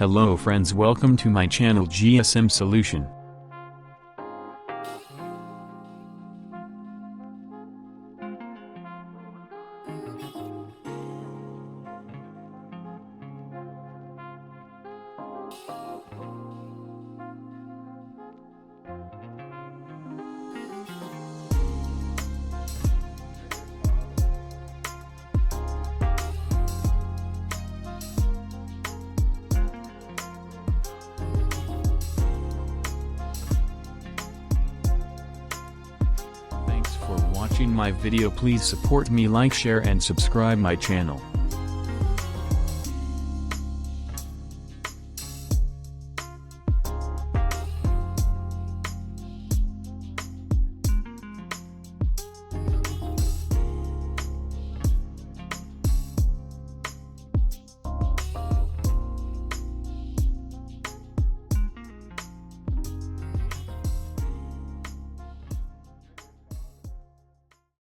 Hello friends, welcome to my channel GSM Solution. Thanks for watching my video. Please support me, like, share and subscribe my channel.